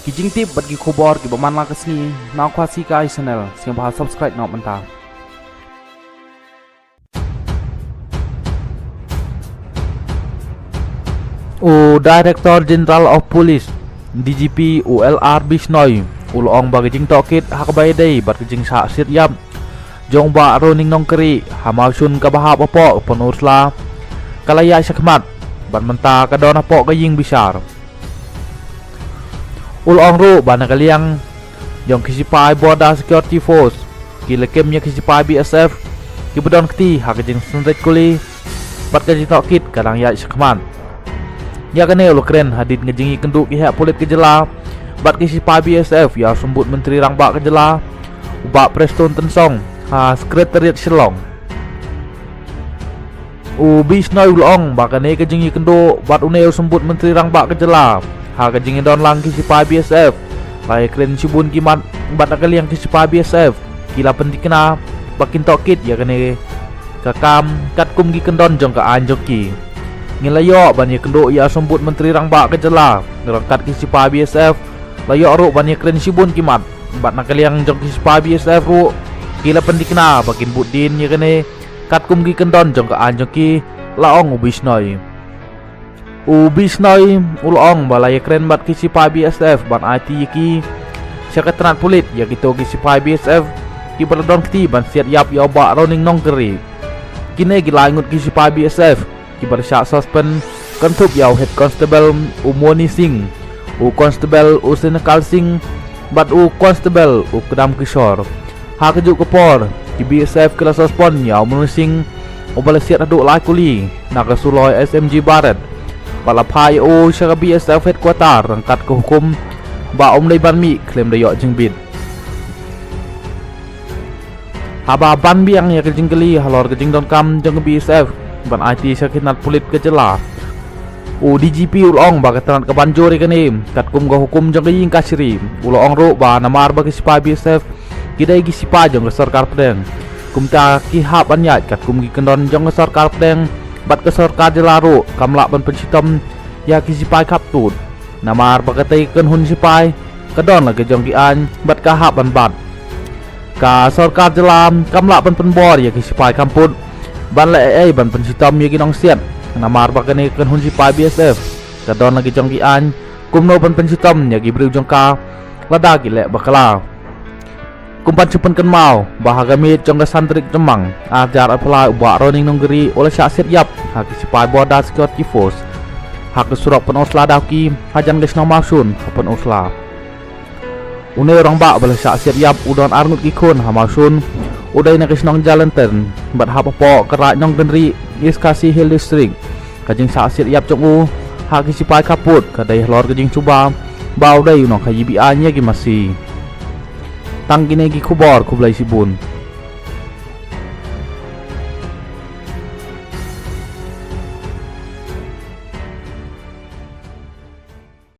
Kijing tip bagi kubor ki bermanla ke sini nak kuasi kai channel siang bahas subscribe nak mentah. Director General of Police DGP ULR Bisnoy ulong bagi jing tokit hak bai dei bat jing sa sit yap jong ba roning nong keri hamau sun ka bahap opo penusla kalaya sakmat ban menta ka don opo ka ying bisar ulong ru ban kaliang jong kisipai border security force kilekemnya kisipai BSF kibudon kti hak jing senret kuli bat ka jing tokit kadang ya sakmat ya kene lo keren hadit ngejingi kenduk pihak polit kejela bat kisipai BSF ya sembut menteri rangbak kejela ubak Preston Tensong sekretariat Shillong Bisnoy ulong bakane kejingi kenduk bat uneu sembut menteri rangbak kejela kejingi don lang kisipai BSF lai keren sibun kimat bat akaliang kisipai BSF kila pentikna bakin tokit ya kene kakam katkum gi kendon jong ka anjoki ngilayo banyak kenduk ya sembut menteri rangbak kejela ngerangkat kisipai BSF layo ru banyak keren sibun kimat bat nakaliang jong kisipai BSF ru kila pendikna bakin budin ya kene katkum gi kendon jong ka anjoki laong Bisnoy ulong balaya keren bat kisipai BSF ban IT yaki sekretariat polit ya gitu kisipai BSF ki berdon kti ban siat yap ya ba roning nong keri kine gila ingut kisipai BSF kibar syak suspend kentup yau head constable Umoni Singh constable Senekal Singh bat constable Kedam Kishore hak kejuk kepor di BSF kela suspend yau Umoni Singh bala siat aduk lai kuli nak suloi SMG Barat bala pai syara BSF headquarter rangkat ke hukum ba lai ban mi klaim dayok jengbit haba ban biang ya kejing keli halor kejing don kam jeng BSF ban IT sakitnat polit kejela DGP ulong ba keteran ke banjori kene katkum go hukum jeng ying kasiri ulong ro ba namar ba kisipai BSF kidai kisipai jeng sarkar pedeng kumta ki hap anyat katkum gi kendon jeng sarkar pedeng bat ke sarkar jelaro kamlak ban pensitom ya kisipai kaptut namar ba ketai ken hun sipai kedon lagi jeng ki an bat ka hap ban bat ka sarkar jelam kamlak ban penbor ya kisipai kamput ban le ban pensitom ya kinong siat namar bakane kan hun sipai BSF kadon lagi jong ki an kumno ban pensitom ya gi breu jong ka lada ki le bakala kumpan cepen kan mau bahaga mit jong ka santrik temang ajar apply ubak roning nonggeri oleh syak siat yap hak sipai border security force hak surat penosla daki hajan ges namasun penosla une orang bak bala syak siat yap udon arngut kikun hamasun udai nak isnong jalan ten bat hap po kerak nong genri iskasi hill district kajing saksit yap chong hak kisipai kaput kadai lor kajing cuba bau dai nong kayi bi anya gi masih tang kine gi kubor kublai sibun